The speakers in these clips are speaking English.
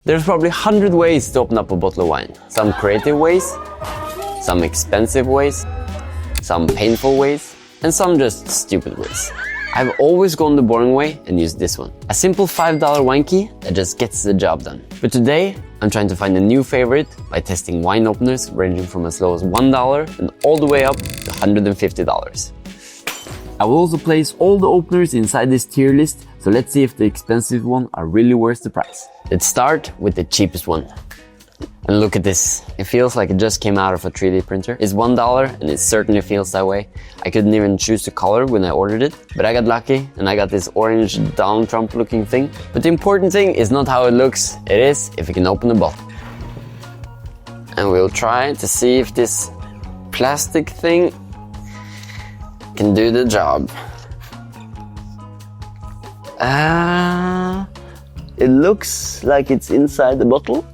There's probably 100 ways to open up a bottle of wine. Some creative ways, some expensive ways, some painful ways, and some just stupid ways. I've always gone the boring way and used this one. A simple $5 wine key that just gets the job done. But today, I'm trying to find a new favorite by testing wine openers ranging from as low as $1 and all the way up to $150. I will also place all the openers inside this tier list, so let's see if the expensive ones are really worth the price. Let's start with the cheapest one. And look at this. It feels like it just came out of a 3D printer. It's $1 and it certainly feels that way. I couldn't even choose the color when I ordered it, but I got lucky and I got this orange Donald Trump looking thing. But the important thing is not how it looks, it is if you can open the bottle. And we'll try to see if this plastic thing can do the job. It looks like it's inside the bottle.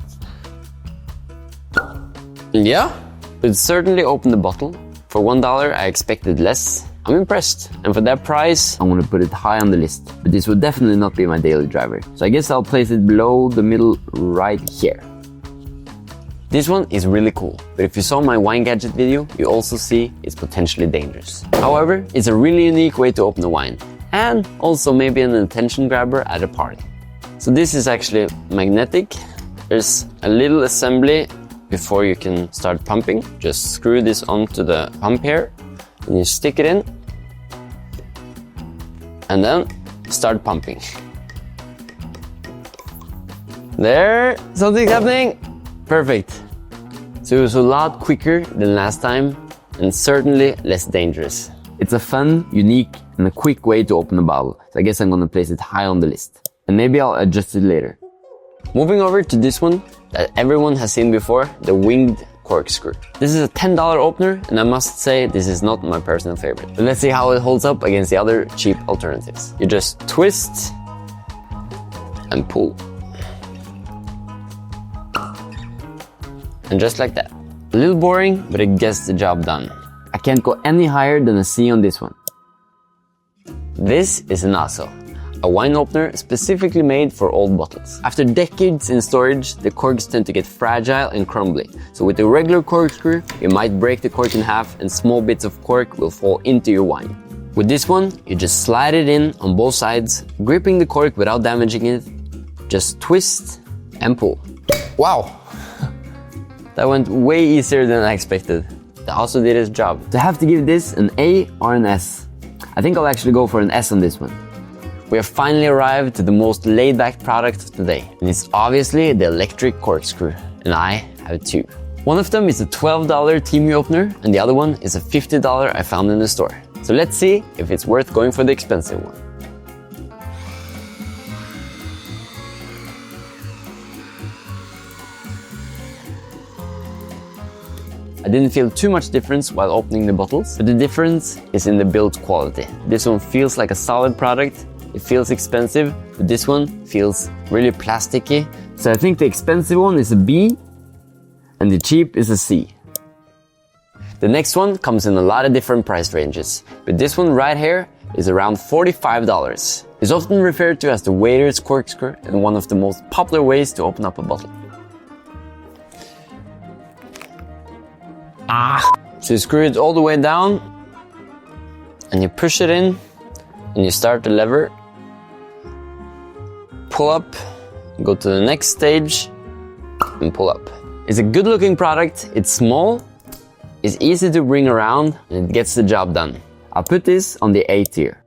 Yeah, it certainly opened the bottle. For $1, I expected less. I'm impressed. And for that price, I'm gonna put it high on the list. But this would definitely not be my daily driver. So I guess I'll place it below the middle right here. This one is really cool, but if you saw my wine gadget video, you also see it's potentially dangerous. However, it's a really unique way to open a wine, and also maybe an attention grabber at a party. So this is actually magnetic. There's a little assembly before you can start pumping. Just screw this onto the pump here, and you stick it in, and then start pumping. There, something's happening. Perfect. So it was a lot quicker than last time and certainly less dangerous. It's a fun, unique, and a quick way to open a bottle. So I guess I'm gonna place it high on the list. And maybe I'll adjust it later. Moving over to this one that everyone has seen before, the winged corkscrew. This is a $10 opener, and I must say this is not my personal favorite. But let's see how it holds up against the other cheap alternatives. You just twist and pull. And just like that. A little boring, but it gets the job done. I can't go any higher than a C on this one. This is an Aso, a wine opener specifically made for old bottles. After decades in storage, the corks tend to get fragile and crumbly. So with a regular corkscrew, you might break the cork in half and small bits of cork will fall into your wine. With this one, you just slide it in on both sides, gripping the cork without damaging it. Just twist and pull. Wow! That went way easier than I expected. That also did its job. So I have to give this an A or an S. I think I'll actually go for an S on this one. We have finally arrived to the most laid-back product of today. And it's obviously the electric corkscrew. And I have two. One of them is a $12 Temu opener, and the other one is a $50 I found in the store. So let's see if it's worth going for the expensive one. I didn't feel too much difference while opening the bottles, but the difference is in the build quality. This one feels like a solid product. It feels expensive, but this one feels really plasticky. So I think the expensive one is a B, and the cheap is a C. The next one comes in a lot of different price ranges, but this one right here is around $45. It's often referred to as the waiter's corkscrew and one of the most popular ways to open up a bottle. So you screw it all the way down and you push it in and you start the lever, pull up, go to the next stage and pull up. It's a good looking product, it's small, it's easy to bring around and it gets the job done. I'll put this on the A tier.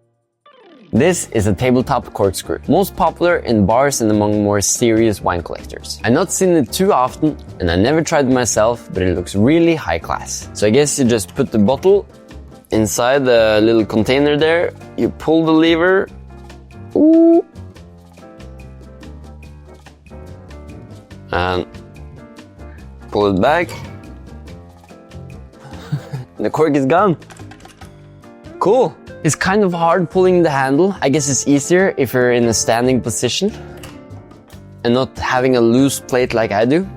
This is a tabletop corkscrew, most popular in bars and among more serious wine collectors. I've not seen it too often and I never tried it myself, but it looks really high class. So I guess you just put the bottle inside the little container there, you pull the lever, ooh, and pull it back, and the cork is gone. Cool. It's kind of hard pulling the handle. I guess it's easier if you're in a standing position and not having a loose plate like I do.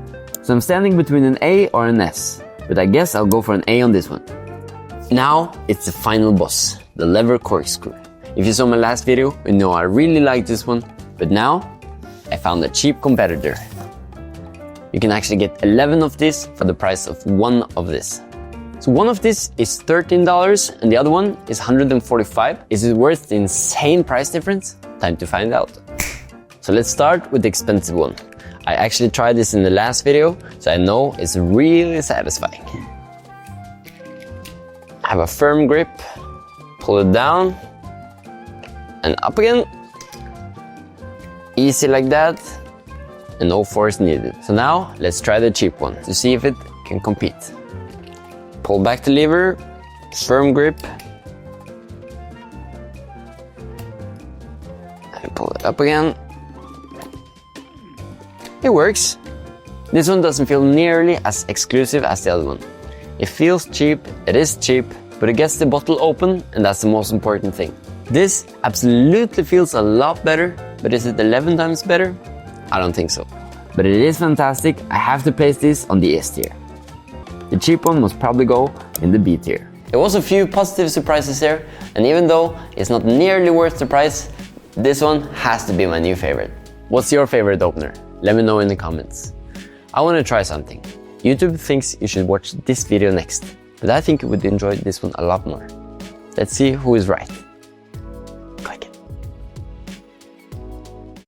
So I'm standing between an A or an S, but I guess I'll go for an A on this one. Now it's the final boss, the Lever Corkscrew. If you saw my last video, you know I really like this one, but now I found a cheap competitor. you can actually get 11 of these for the price of one of this. So one of these is $13 and the other one is $145. Is it worth the insane price difference? Time to find out. So let's start with the expensive one. I actually tried this in the last video, so I know it's really satisfying. Have a firm grip, pull it down and up again. Easy like that, and no force needed. So now let's try the cheap one to see if it can compete. Pull back the lever, firm grip, and pull it up again. It works. This one doesn't feel nearly as exclusive as the other one. It feels cheap, it is cheap, but it gets the bottle open, and that's the most important thing. This absolutely feels a lot better, but is it 11 times better? I don't think so. But it is fantastic. I have to place this on the S tier. The cheap one must probably go in the B tier. There was a few positive surprises there, and even though it's not nearly worth the price, this one has to be my new favorite. What's your favorite opener? Let me know in the comments. I want to try something. YouTube thinks you should watch this video next, but I think you would enjoy this one a lot more. Let's see who is right.